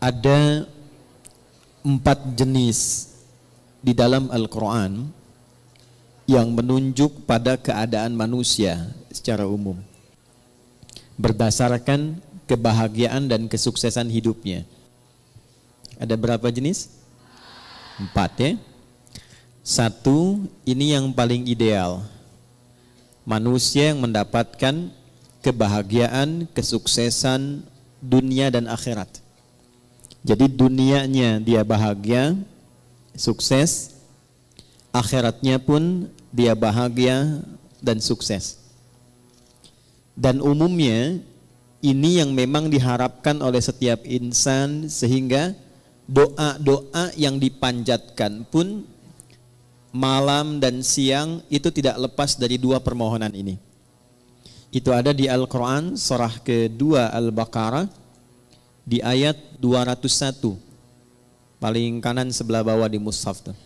ada 4 jenis di dalam Al-Quran yang menunjuk pada keadaan manusia secara umum berdasarkan kebahagiaan dan kesuksesan hidupnya. Ada berapa jenis? 4 ya. 1, ini yang paling ideal. Manusia yang mendapatkan kebahagiaan, kesuksesan dunia dan akhirat. Jadi dunianya dia bahagia, sukses, akhiratnya pun dia bahagia dan sukses. Dan umumnya ini yang memang diharapkan oleh setiap insan, sehingga doa-doa yang dipanjatkan pun malam dan siang itu tidak lepas dari 2 permohonan ini. Itu ada di Al-Quran surah kedua Al-Baqarah di ayat 201, paling kanan sebelah bawah di mushaf tuh.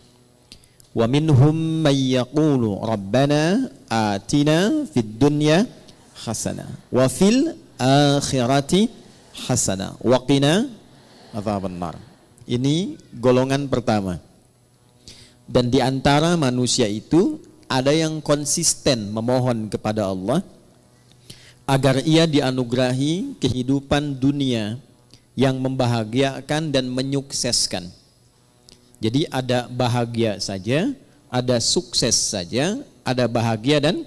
Wa minhum may yaqulu rabbana atina fid dunya hasanah wa fil akhirati hasanah wa qina adzabannar. Ini golongan pertama. Dan di antara manusia itu ada yang konsisten memohon kepada Allah agar ia dianugerahi kehidupan dunia yang membahagiakan dan menyukseskan. Jadi ada bahagia saja, ada sukses saja, ada bahagia dan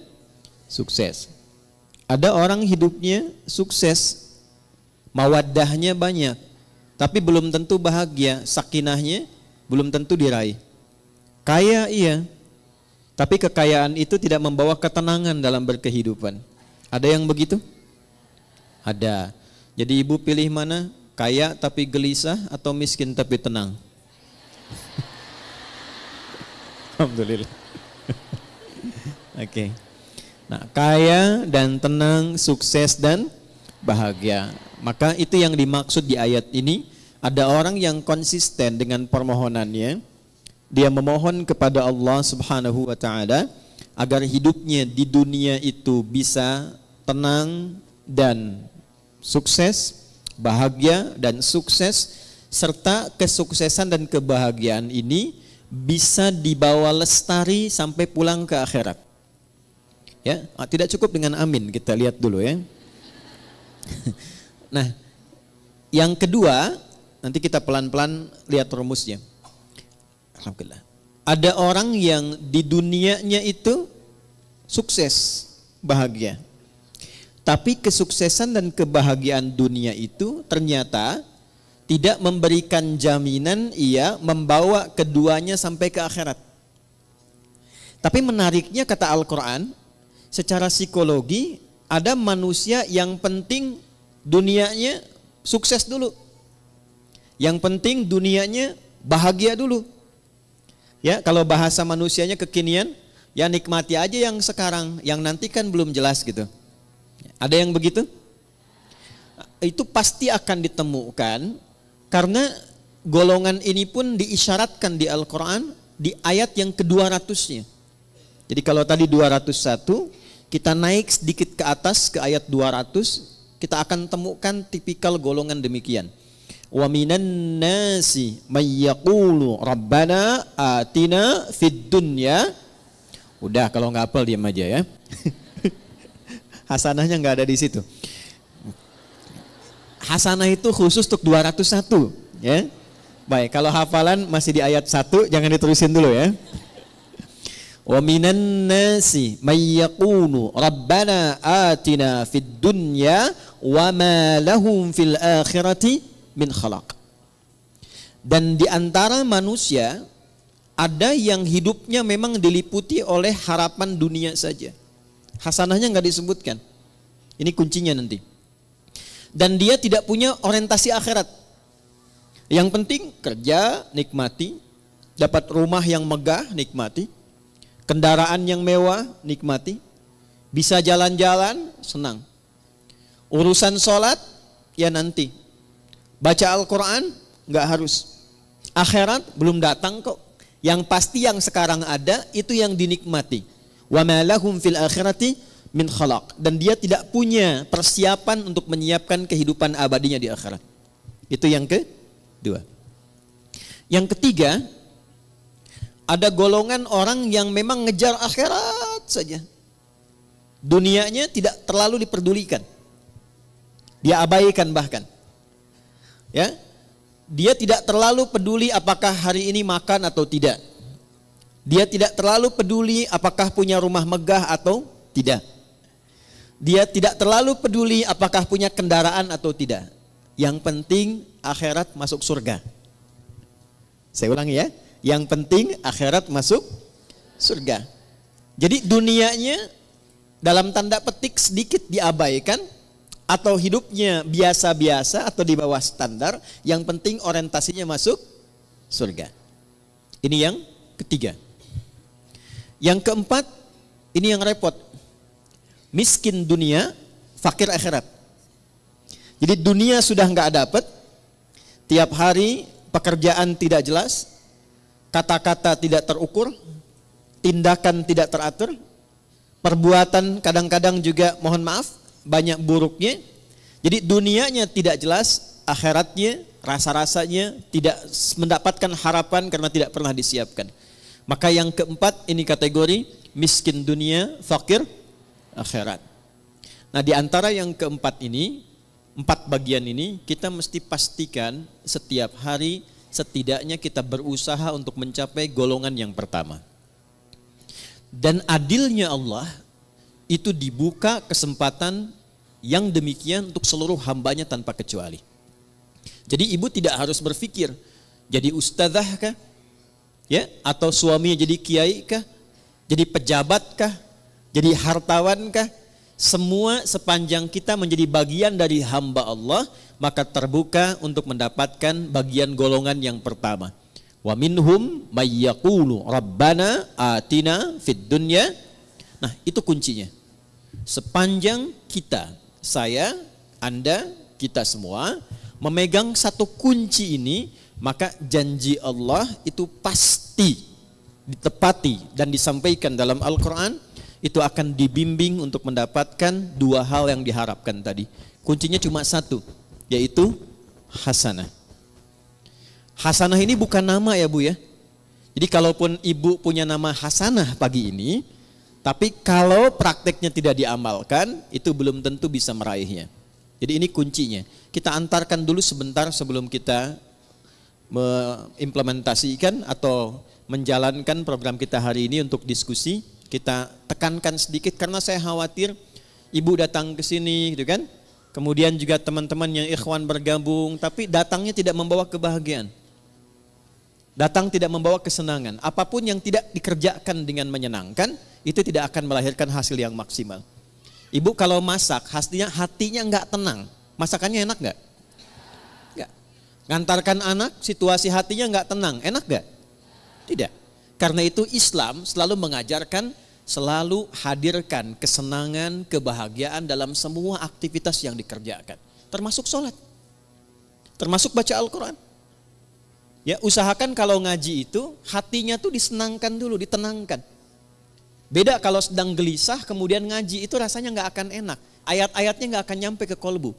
sukses. Ada orang hidupnya sukses, mawaddahnya banyak, tapi belum tentu bahagia, sakinahnya belum tentu diraih. Kaya iya, tapi kekayaan itu tidak membawa ketenangan dalam berkehidupan. Ada yang begitu? Ada. Jadi ibu pilih mana? Kaya tapi gelisah atau miskin tapi tenang? Alhamdulillah. Oke. Nah, kaya dan tenang, sukses dan bahagia. Maka itu yang dimaksud di ayat ini. Ada orang yang konsisten dengan permohonannya. Dia memohon kepada Allah Subhanahu wa ta'ala agar hidupnya di dunia itu bisa tenang dan sukses, bahagia dan sukses, serta kesuksesan dan kebahagiaan ini bisa dibawa lestari sampai pulang ke akhirat. Ya, tidak cukup dengan amin, kita lihat dulu ya. Nah, yang kedua, nanti kita pelan-pelan lihat rumusnya. Alhamdulillah. Ada orang yang di dunianya itu sukses, bahagia. Tapi kesuksesan dan kebahagiaan dunia itu ternyata tidak memberikan jaminan ia membawa keduanya sampai ke akhirat. Tapi menariknya kata Al-Quran, secara psikologi ada manusia yang penting dunianya sukses dulu. Yang penting dunianya bahagia dulu. Ya, kalau bahasa manusianya kekinian, ya nikmati aja yang sekarang, yang nanti kan belum jelas gitu. Ada yang begitu? Itu pasti akan ditemukan karena golongan ini pun diisyaratkan di Al-Quran di ayat yang ke-200-nya. Jadi kalau tadi 201, kita naik sedikit ke atas ke ayat 200, kita akan temukan tipikal golongan demikian. Wa minan nasi may yaqulu rabbana atina fid dunya. Udah, kalau nggak hafal diam aja ya. Hasanahnya nggak ada di situ. Hasanah itu khusus untuk 201 ya. Baik, kalau hafalan masih di ayat 1, jangan diterusin dulu ya. Wa minan nasi may yaqulu rabbana atina fid dunya wa ma lahum fil akhirati min khalaq. Dan di antara manusia ada yang hidupnya memang diliputi oleh harapan dunia saja. Hasanahnya nggak disebutkan. Ini kuncinya nanti. Dan dia tidak punya orientasi akhirat. Yang penting kerja, nikmati. Dapat rumah yang megah, nikmati. Kendaraan yang mewah, nikmati. Bisa jalan-jalan, senang. Urusan sholat, ya nanti. Baca Al-Quran, nggak harus. Akhirat belum datang kok. Yang pasti yang sekarang ada, itu yang dinikmati. Wa ma lahum fil akhirati min khalaq. Dan dia tidak punya persiapan untuk menyiapkan kehidupan abadinya di akhirat. Itu yang Dua. Yang ketiga, ada golongan orang yang memang ngejar akhirat saja. Dunianya tidak terlalu diperdulikan. Dia abaikan bahkan. Ya. Dia tidak terlalu peduli apakah hari ini makan atau tidak. Dia tidak terlalu peduli apakah punya rumah megah atau tidak. Dia tidak terlalu peduli apakah punya kendaraan atau tidak. Yang penting akhirat masuk surga. Saya ulangi ya. Yang penting akhirat masuk surga. Jadi dunianya dalam tanda petik sedikit diabaikan, atau hidupnya biasa-biasa atau di bawah standar, yang penting orientasinya masuk surga. Ini yang ketiga. Yang keempat, ini yang repot. Miskin dunia, fakir akhirat. Jadi dunia sudah nggak dapat, tiap hari pekerjaan tidak jelas, kata-kata tidak terukur, tindakan tidak teratur, perbuatan kadang-kadang juga mohon maaf banyak buruknya. Jadi dunianya tidak jelas, akhiratnya rasa-rasanya tidak mendapatkan harapan karena tidak pernah disiapkan. Maka yang keempat ini kategori miskin dunia, fakir akhirat. Nah, di antara yang keempat ini, 4 bagian ini kita mesti pastikan setiap hari setidaknya kita berusaha untuk mencapai golongan yang pertama. Dan adilnya Allah itu dibuka kesempatan yang demikian untuk seluruh hambanya tanpa kecuali. Jadi ibu tidak harus berpikir jadi ustadzah kah? Ya, atau suaminya jadi kiai kah? Jadi pejabat kah? Jadi hartawan kah? Semua sepanjang kita menjadi bagian dari hamba Allah, maka terbuka untuk mendapatkan bagian golongan yang pertama. Wa minhum may yaqulu rabbana atina fid dunya. Nah, itu kuncinya. Sepanjang kita, saya, Anda, kita semua memegang satu kunci ini, maka janji Allah itu pasti ditepati dan disampaikan dalam Al-Quran. Itu akan dibimbing untuk mendapatkan 2 hal yang diharapkan tadi. Kuncinya cuma satu, yaitu hasanah. Hasanah ini bukan nama ya Bu ya. Jadi kalaupun ibu punya nama Hasanah pagi ini, tapi kalau prakteknya tidak diamalkan, itu belum tentu bisa meraihnya. Jadi ini kuncinya. Kita antarkan dulu sebentar sebelum kita mengimplementasikan atau menjalankan program kita hari ini untuk diskusi. Kita tekankan sedikit karena saya khawatir ibu datang ke sini gitu kan. Kemudian juga teman-teman yang ikhwan bergabung, tapi datangnya tidak membawa kebahagiaan. Datang tidak membawa kesenangan. Apapun yang tidak dikerjakan dengan menyenangkan, itu tidak akan melahirkan hasil yang maksimal. Ibu kalau masak, hatinya enggak tenang. Masakannya enak enggak? Enggak. Ngantarkan anak, situasi hatinya enggak tenang. Enak enggak? Tidak. Karena itu Islam selalu mengajarkan, selalu hadirkan kesenangan, kebahagiaan dalam semua aktivitas yang dikerjakan. Termasuk sholat. Termasuk baca Al-Quran. Ya, usahakan kalau ngaji itu hatinya tuh disenangkan dulu, ditenangkan. Beda kalau sedang gelisah kemudian ngaji, itu rasanya nggak akan enak. Ayat-ayatnya nggak akan nyampe ke kolbu.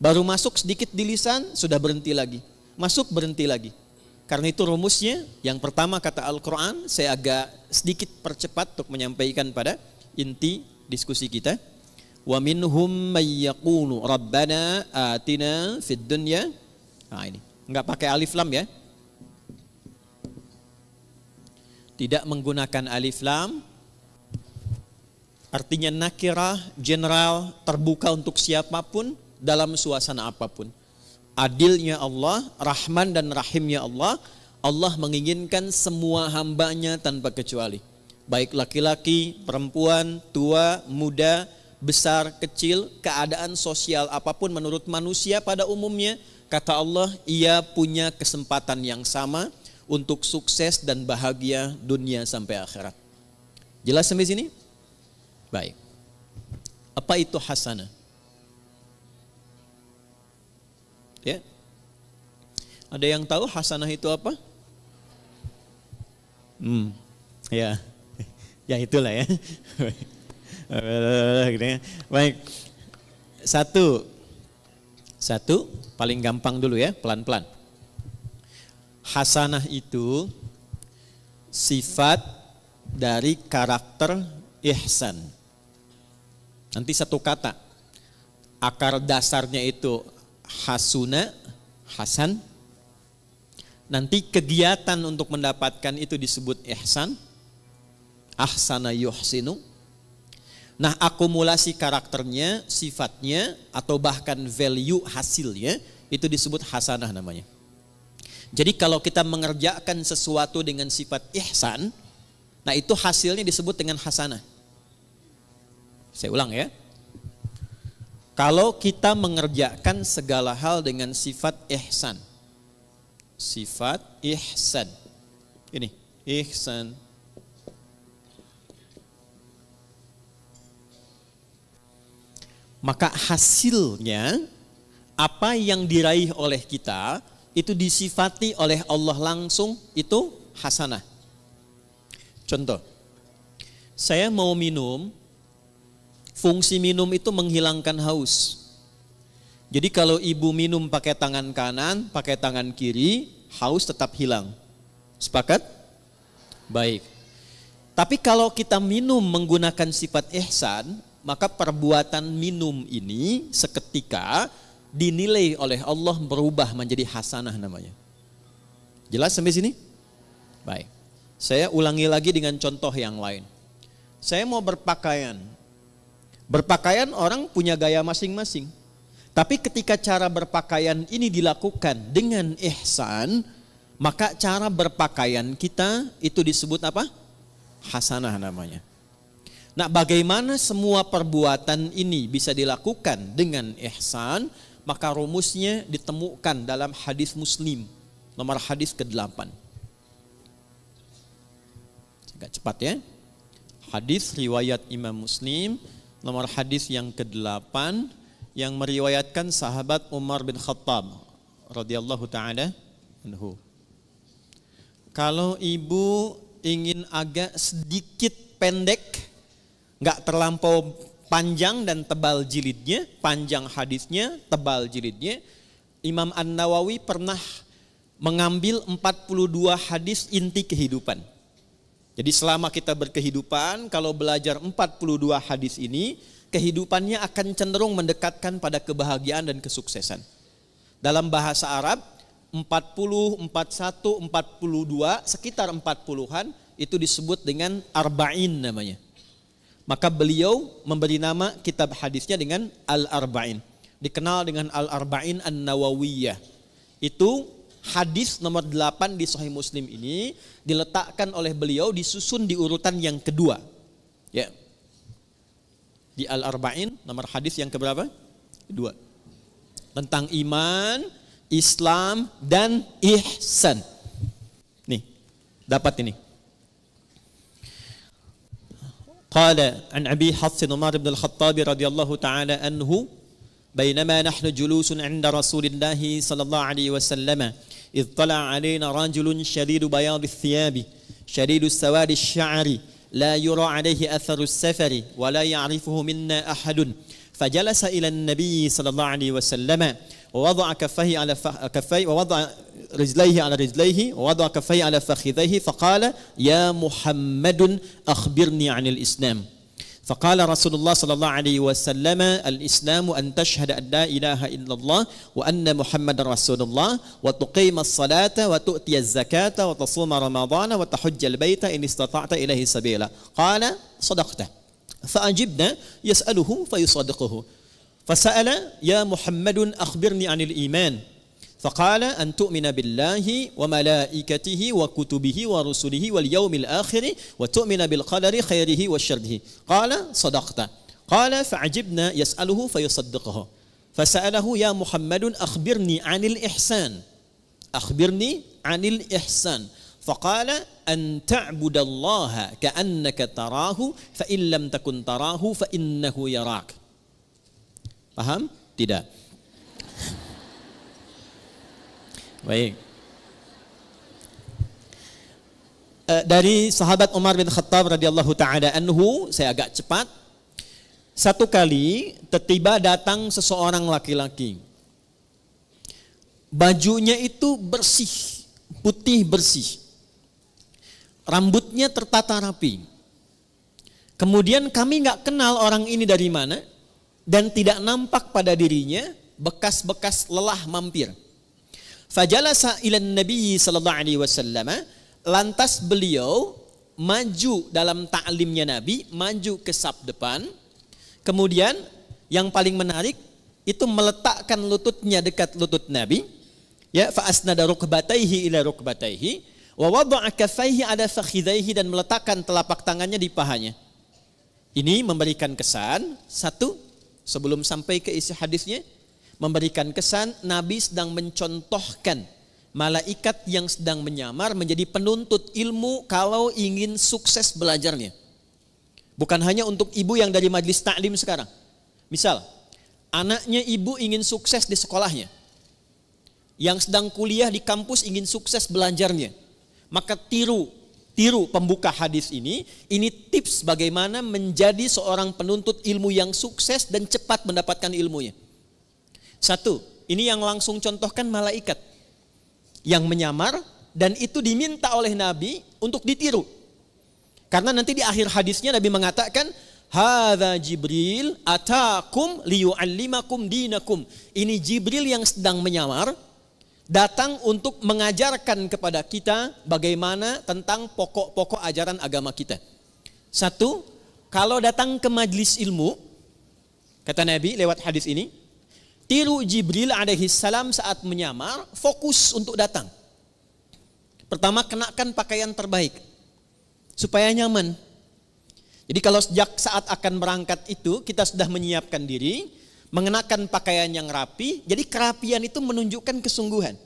Baru masuk sedikit di lisan sudah berhenti lagi. Masuk berhenti lagi. Karena itu rumusnya yang pertama kata Al-Quran, saya agak sedikit percepat untuk menyampaikan pada inti diskusi kita. Wa minhum may yaqulu rabbana atina fid dunya. Nah ini, nggak pakai alif lam ya. Tidak menggunakan alif lam, artinya nakirah, general, terbuka untuk siapapun dalam suasana apapun. Adilnya Allah, Rahman dan Rahimnya Allah, Allah menginginkan semua hambanya tanpa kecuali. Baik laki-laki, perempuan, tua, muda, besar, kecil, keadaan sosial apapun menurut manusia pada umumnya, kata Allah, ia punya kesempatan yang sama untuk sukses dan bahagia dunia sampai akhirat. Jelas sampai sini? Baik. Apa itu hasanah? Ya. Ada yang tahu hasanah itu apa? Ya. Ya itulah ya. Baik. Satu paling gampang dulu ya, pelan-pelan. Hasanah itu sifat dari karakter ihsan. Nanti satu kata, akar dasarnya itu hasuna, hasan. Nanti kegiatan untuk mendapatkan itu disebut ihsan, ahsana yuhsinu. Nah, akumulasi karakternya, sifatnya, atau bahkan value hasilnya itu disebut hasanah namanya. Jadi kalau kita mengerjakan sesuatu dengan sifat ihsan, nah itu hasilnya disebut dengan hasanah. Saya ulang ya. Kalau kita mengerjakan segala hal dengan sifat ihsan. Sifat ihsan. Ini, ihsan. Maka hasilnya, apa yang diraih oleh kita, itu disifati oleh Allah langsung, itu hasanah. Contoh, saya mau minum, fungsi minum itu menghilangkan haus. Jadi kalau ibu minum pakai tangan kanan, pakai tangan kiri, haus tetap hilang. Sepakat? Baik. Tapi kalau kita minum menggunakan sifat ihsan, maka perbuatan minum ini seketika dinilai oleh Allah berubah menjadi hasanah namanya. Jelas sampai sini? Baik. Saya ulangi lagi dengan contoh yang lain. Saya mau berpakaian. Berpakaian orang punya gaya masing-masing. Tapi ketika cara berpakaian ini dilakukan dengan ihsan, maka cara berpakaian kita itu disebut apa? Hasanah namanya. Nah, bagaimana semua perbuatan ini bisa dilakukan dengan ihsan? Maka rumusnya ditemukan dalam hadis Muslim, nomor hadis ke-8. Agak cepat ya. Hadis riwayat Imam Muslim, nomor hadis yang ke-8, yang meriwayatkan sahabat Umar bin Khattab radhiyallahu taala anhu. Kalau ibu ingin agak sedikit pendek, nggak terlampau panjang dan tebal jilidnya, panjang hadisnya, tebal jilidnya, Imam An-Nawawi pernah mengambil 42 hadis inti kehidupan. Jadi selama kita berkehidupan, kalau belajar 42 hadis ini, kehidupannya akan cenderung mendekatkan pada kebahagiaan dan kesuksesan. Dalam bahasa Arab, 40, 41, 42, sekitar 40-an, itu disebut dengan arba'in namanya. Maka beliau memberi nama kitab hadisnya dengan Al-Arba'in. Dikenal dengan Al-Arba'in An-Nawawiyah. Itu hadis nomor 8 di Sahih Muslim ini diletakkan oleh beliau, disusun di urutan yang kedua. Ya. Di Al-Arba'in nomor hadis yang keberapa? Kedua. Tentang iman, Islam, dan ihsan. Nih, dapat ini. قال عن أبي حفص عمر بن الخطاب رضي الله تعالى عنه بينما نحن جلوس عند رسول الله صلى الله عليه وسلم إذ طلع علينا رجل شديد بياض الثياب شديد سواد الشعر لا يرى عليه أثر السفر ولا يعرفه منا أحد فجلس إلى النبي صلى الله عليه وسلم ووضع كفيه على كفيه ووضع رجليه على رجليه ووضع كفيه على فخذيه فقال يا محمد أخبرني عن الإسلام فقال رسول الله صلى الله عليه وسلم الإسلام أن تشهد أن لا إله إلا الله وأن محمد رسول الله وتقيم الصلاة وتؤتي الزكاة وتصوم رمضان وتحج البيت إن استطعت إليه سبيلا قال صدقت فأجبنا يسأله فيصدقه فسأل يا محمد أخبرني عن الإيمان فقال أن تؤمن بالله وملائكته وكتبه ورسله واليوم الآخر وتؤمن بالقدر خيره وشره قال صدقت قال فعجبنا يسأله فيصدقه فسأله يا محمد أخبرني عن الإحسان أخبرني عن الإحسان فقال أن تعبد الله كأنك تراه فإن لم تكن تراه فإنه يراك. Paham? Tidak. Baik. Dari sahabat Umar bin Khattab radhiyallahu taala anhu, saya agak cepat. Satu kali tiba datang seseorang laki-laki. Bajunya itu bersih, putih bersih. Rambutnya tertata rapi. Kemudian kami nggak kenal orang ini dari mana dan tidak nampak pada dirinya bekas-bekas lelah mampir. Fajalasa ilan Nabi sallallahu alaihi wasallam, lantas beliau maju dalam ta'limnya Nabi, maju ke saf depan. Kemudian yang paling menarik itu meletakkan lututnya dekat lutut Nabi. Ya, fa asnada rukbatayhi ila rukbatayhi wa wada'a kaffayhi ala fakhidhayhi, dan meletakkan telapak tangannya di pahanya. Ini memberikan kesan, satu, sebelum sampai ke isi hadisnya, memberikan kesan Nabi sedang mencontohkan malaikat yang sedang menyamar menjadi penuntut ilmu kalau ingin sukses belajarnya. Bukan hanya untuk ibu yang dari majlis taklim sekarang. Misal, anaknya ibu ingin sukses di sekolahnya. Yang sedang kuliah di kampus ingin sukses belajarnya. Maka tiru pembuka hadis ini tips bagaimana menjadi seorang penuntut ilmu yang sukses dan cepat mendapatkan ilmunya. Satu, ini yang langsung contohkan malaikat yang menyamar, dan itu diminta oleh Nabi untuk ditiru. Karena nanti di akhir hadisnya Nabi mengatakan, hadza Jibril atakum liyu'allimakum dinakum. Ini Jibril yang sedang menyamar, datang untuk mengajarkan kepada kita bagaimana tentang pokok-pokok ajaran agama kita. Satu, kalau datang ke majlis ilmu, kata Nabi lewat hadis ini, tiru Jibril alaihi salam saat menyamar, fokus untuk datang. Pertama, kenakan pakaian terbaik supaya nyaman. Jadi kalau sejak saat akan berangkat itu kita sudah menyiapkan diri, mengenakan pakaian yang rapi, jadi kerapian itu menunjukkan kesungguhan.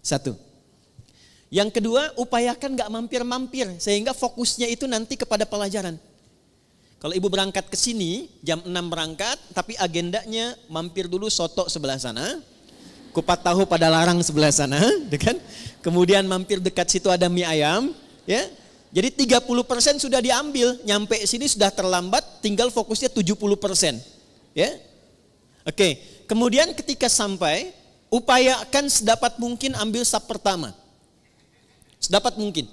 Satu. Yang kedua, upayakan gak mampir-mampir, sehingga fokusnya itu nanti kepada pelajaran. Kalau ibu berangkat ke sini, jam 6 berangkat, tapi agendanya mampir dulu soto sebelah sana, kupat tahu pada larang sebelah sana, kan? Kemudian mampir dekat situ ada mie ayam, ya. Jadi 30% sudah diambil, nyampe sini sudah terlambat, tinggal fokusnya 70%, ya. Oke, kemudian ketika sampai, upayakan sedapat mungkin ambil saf pertama. Sedapat mungkin.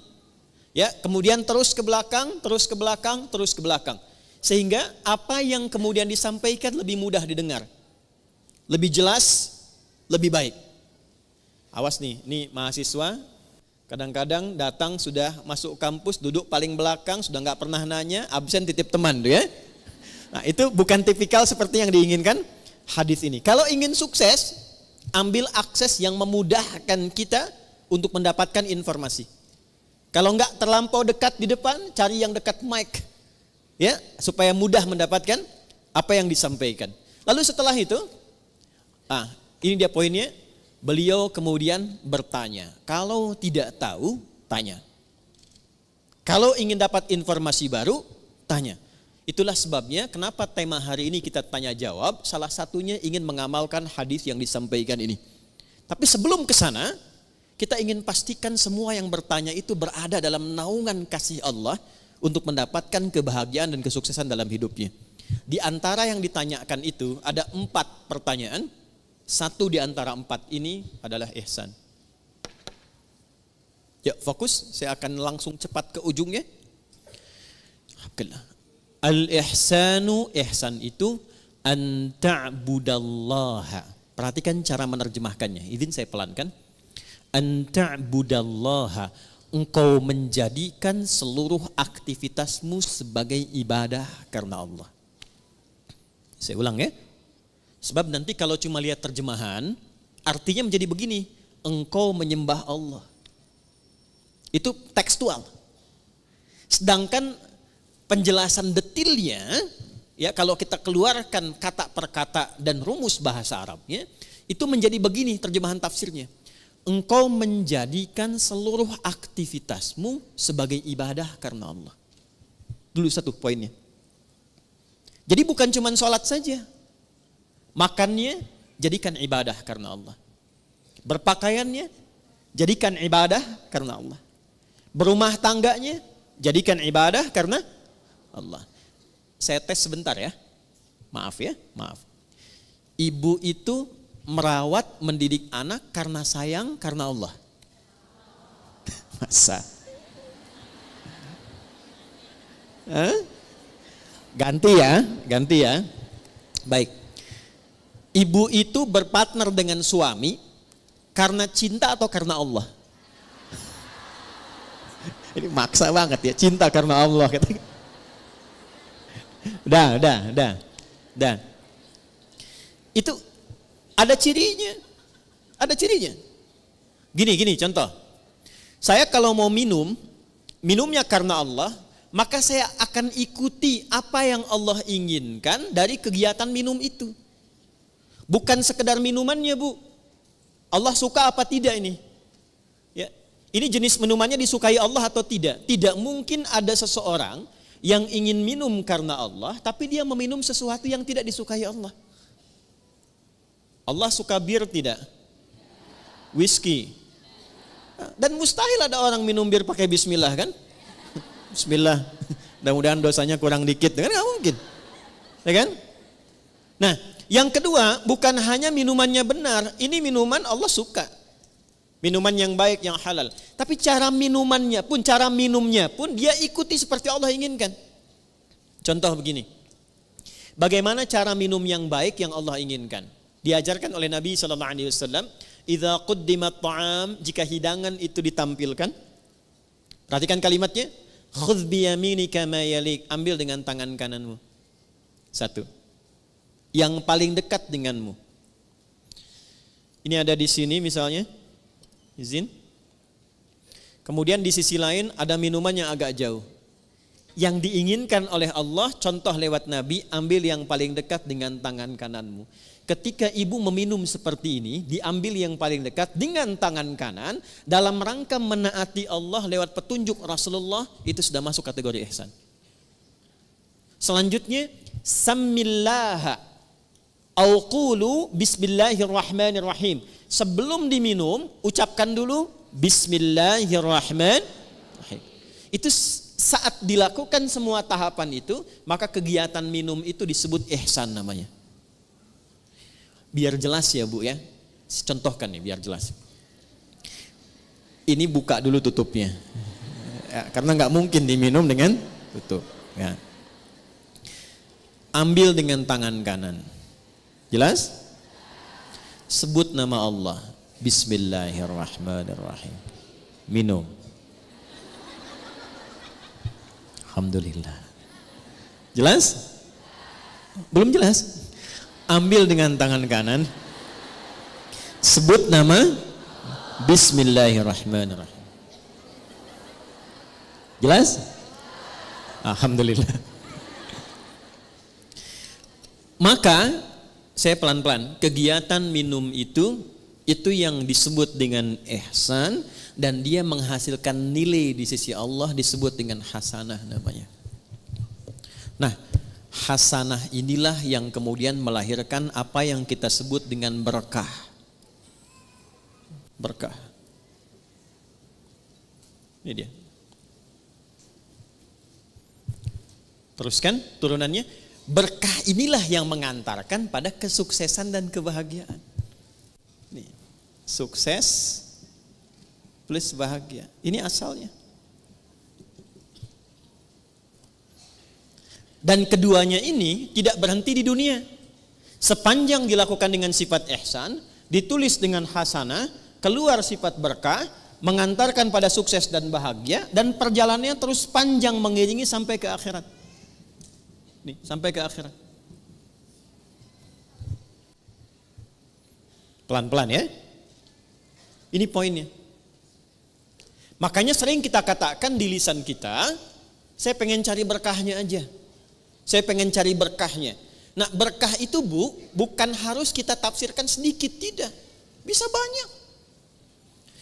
Ya, kemudian terus ke belakang, terus ke belakang, terus ke belakang. Sehingga apa yang kemudian disampaikan lebih mudah didengar. Lebih jelas, lebih baik. Awas nih, ini mahasiswa kadang-kadang datang sudah masuk kampus, duduk paling belakang, sudah nggak pernah nanya, absen titip teman tuh ya. Nah, itu bukan tipikal seperti yang diinginkan hadis ini. Kalau ingin sukses, ambil akses yang memudahkan kita untuk mendapatkan informasi. Kalau enggak terlampau dekat di depan, cari yang dekat mic, ya, supaya mudah mendapatkan apa yang disampaikan. Lalu setelah itu, ini dia poinnya. Beliau kemudian bertanya. Kalau tidak tahu, tanya. Kalau ingin dapat informasi baru, tanya. Itulah sebabnya kenapa tema hari ini kita tanya jawab, salah satunya ingin mengamalkan hadis yang disampaikan ini. Tapi sebelum ke sana, kita ingin pastikan semua yang bertanya itu berada dalam naungan kasih Allah untuk mendapatkan kebahagiaan dan kesuksesan dalam hidupnya. Di antara yang ditanyakan itu ada 4 pertanyaan. Satu di antara 4 ini adalah ihsan. Ya, fokus, saya akan langsung cepat ke ujungnya. Al-ihsanu, ihsan itu an ta'budallaha. Perhatikan cara menerjemahkannya. Izin saya pelankan. An ta'budallaha. Engkau menjadikan seluruh aktivitasmu sebagai ibadah karena Allah. Saya ulang ya. Sebab nanti kalau cuma lihat terjemahan, artinya menjadi begini. Engkau menyembah Allah. Itu tekstual. Sedangkan penjelasan detailnya, ya, kalau kita keluarkan kata per kata dan rumus bahasa Arabnya, itu menjadi begini terjemahan tafsirnya. Engkau menjadikan seluruh aktivitasmu sebagai ibadah karena Allah. Dulu satu poinnya. Jadi bukan cuma sholat saja. Makannya jadikan ibadah karena Allah. Berpakaiannya jadikan ibadah karena Allah. Berumah tangganya jadikan ibadah karena Allah. Saya tes sebentar ya. Maaf ya, maaf. Ibu itu merawat, mendidik anak karena sayang, karena Allah. Masa? Hah? Ganti ya. Baik. Ibu itu berpartner dengan suami karena cinta atau karena Allah? Ini maksa banget ya, cinta karena Allah. Udah. Itu ada cirinya. Gini contoh. Saya kalau mau minumnya karena Allah, maka saya akan ikuti apa yang Allah inginkan dari kegiatan minum itu. Bukan sekedar minumannya, Bu. Allah suka apa tidak ini? Ya. Ini jenis minumannya disukai Allah atau tidak? Tidak mungkin ada seseorang yang ingin minum karena Allah, tapi dia meminum sesuatu yang tidak disukai Allah. Allah suka bir tidak? Whisky. Dan mustahil ada orang minum bir pakai bismillah kan? Bismillah. Mudah-mudahan dosanya kurang dikit. Kan nggak mungkin. Ya kan? Nah, yang kedua, bukan hanya minumannya benar, ini minuman Allah suka. Minuman yang baik, yang halal. Tapi cara minumnya pun dia ikuti seperti Allah inginkan. Contoh begini. Bagaimana cara minum yang baik yang Allah inginkan? Diajarkan oleh Nabi SAW, idza quddimat ta'am, jika hidangan itu ditampilkan. Perhatikan kalimatnya. Khudh biyaminika ma yalik, ambil dengan tangan kananmu. Satu. Yang paling dekat denganmu. Ini ada di sini misalnya. Izin. Kemudian di sisi lain ada minuman yang agak jauh. Yang diinginkan oleh Allah, contoh lewat Nabi, ambil yang paling dekat dengan tangan kananmu. Ketika ibu meminum seperti ini, diambil yang paling dekat dengan tangan kanan, dalam rangka menaati Allah lewat petunjuk Rasulullah, itu sudah masuk kategori ihsan. Selanjutnya, Sammillaha au qulu bismillahirrahmanirrahim. Sebelum diminum, ucapkan dulu Bismillahirrahmanirrahim. Itu saat dilakukan semua tahapan itu, maka kegiatan minum itu disebut ihsan namanya. Biar jelas ya Bu ya, contohkan nih biar jelas. Ini buka dulu tutupnya, ya, karena nggak mungkin diminum dengan tutup. Ya. Ambil dengan tangan kanan, jelas? Sebut nama Allah, Bismillahirrahmanirrahim. Minum. Alhamdulillah. Jelas? Belum jelas? Ambil dengan tangan kanan. Sebut nama Bismillahirrahmanirrahim. Jelas? Alhamdulillah. Maka saya pelan-pelan, kegiatan minum itu yang disebut dengan ihsan, dan dia menghasilkan nilai di sisi Allah disebut dengan hasanah namanya. Nah, hasanah inilah yang kemudian melahirkan apa yang kita sebut dengan berkah. Berkah. Ini dia. Teruskan turunannya. Berkah inilah yang mengantarkan pada kesuksesan dan kebahagiaan. Nih, sukses plus bahagia. Ini asalnya. Dan keduanya ini tidak berhenti di dunia. Sepanjang dilakukan dengan sifat ihsan, ditulis dengan hasanah, keluar sifat berkah, mengantarkan pada sukses dan bahagia, dan perjalanannya terus panjang mengiringi sampai ke akhirat. Nih, sampai ke akhirat. Pelan-pelan ya. Ini poinnya. Makanya sering kita katakan di lisan kita, saya pengen cari berkahnya aja. Saya pengen cari berkahnya. Nah, berkah itu Bu, bukan harus kita tafsirkan sedikit, tidak. Bisa banyak.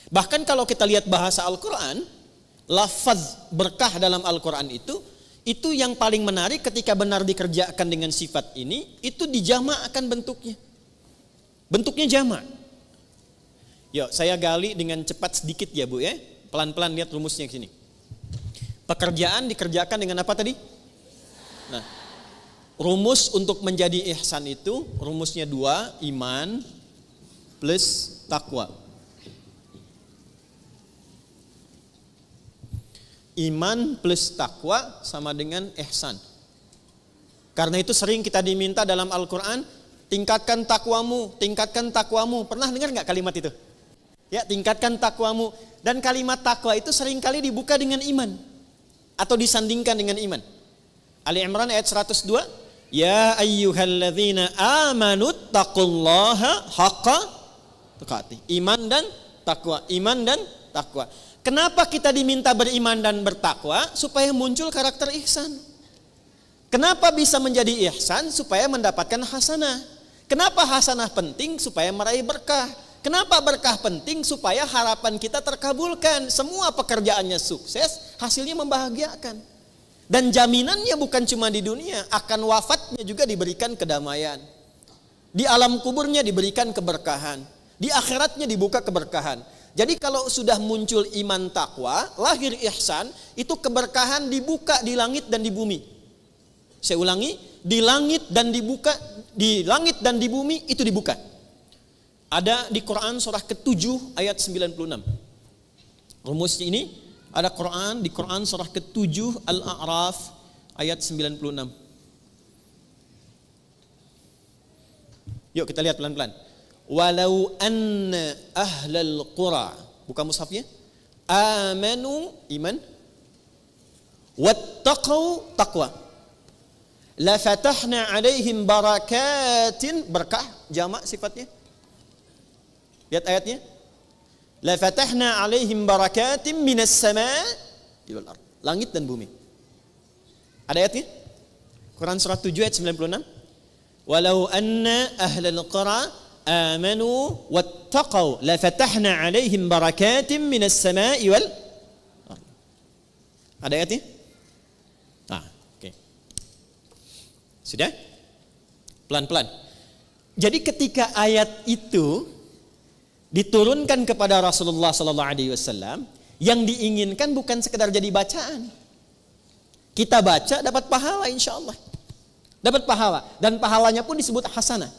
Bahkan kalau kita lihat bahasa Al-Quran, lafaz berkah dalam Al-Quran itu yang paling menarik ketika benar dikerjakan dengan sifat ini, itu dijamakkan bentuknya. Bentuknya jamak. Yuk, saya gali dengan cepat sedikit ya Bu ya. Pelan-pelan lihat rumusnya ke sini. Pekerjaan dikerjakan dengan apa tadi? Nah, rumus untuk menjadi ihsan itu, rumusnya 2, iman plus takwa. Iman plus takwa sama dengan ihsan. Karena itu sering kita diminta dalam Al-Quran, tingkatkan takwamu, tingkatkan takwamu. Pernah dengar nggak kalimat itu? Ya, tingkatkan takwamu. Dan kalimat takwa itu seringkali dibuka dengan iman atau disandingkan dengan iman. Ali Imran ayat 102, ya ayyuhalladzina amanu taqullaha haqqa tuqatih. Iman dan takwa, iman dan takwa. Kenapa kita diminta beriman dan bertakwa? Supaya muncul karakter ihsan. Kenapa bisa menjadi ihsan? Supaya mendapatkan hasanah. Kenapa hasanah penting? Supaya meraih berkah. Kenapa berkah penting? Supaya harapan kita terkabulkan. Semua pekerjaannya sukses, hasilnya membahagiakan. Dan jaminannya bukan cuma di dunia, akan wafatnya juga diberikan kedamaian. Di alam kuburnya diberikan keberkahan. Di akhiratnya dibuka keberkahan. Jadi kalau sudah muncul iman takwa, lahir ihsan, itu keberkahan dibuka di langit dan di bumi. Saya ulangi, di langit dan dibuka, di langit dan di bumi itu dibuka. Ada di Quran surah ke-7 ayat 96. Rumus ini ada Quran di Quran surah ke-7 Al-A'raf ayat 96. Yuk kita lihat pelan-pelan. Walau anna ahlal qura, buka mushafnya, amanu iman, wattaqau taqwa, la fatahna alaihim barakatin, berkah jamak sifatnya. Lihat ayatnya. La fatahna alaihim barakatin minas sama' wal ard. Langit dan bumi. Ada ayatnya? Quran surah 7 ayat 96. Walau anna ahlal qura amanu wattaqau la fatahna alaihim barakatin minas sama'i wal ard. Ada ayatnya? Oke. Sudah? Pelan-pelan. Jadi ketika ayat itu diturunkan kepada Rasulullah sallallahu alaihi wasallam, yang diinginkan bukan sekedar jadi bacaan. Kita baca dapat pahala insyaallah. Dapat pahala dan pahalanya pun disebut hasanah.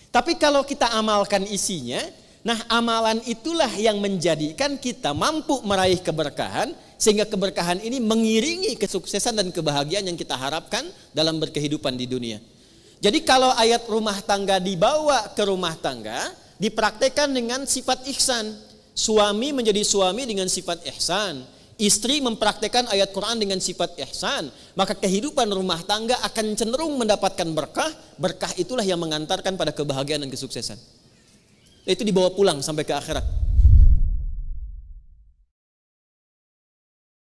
Tapi kalau kita amalkan isinya, nah amalan itulah yang menjadikan kita mampu meraih keberkahan, sehingga keberkahan ini mengiringi kesuksesan dan kebahagiaan yang kita harapkan dalam berkehidupan di dunia. Jadi kalau ayat rumah tangga dibawa ke rumah tangga, dipraktekkan dengan sifat ihsan. Suami menjadi suami dengan sifat ihsan. Istri mempraktekkan ayat Quran dengan sifat ihsan, maka kehidupan rumah tangga akan cenderung mendapatkan berkah. Berkah itulah yang mengantarkan pada kebahagiaan dan kesuksesan. Itu dibawa pulang sampai ke akhirat.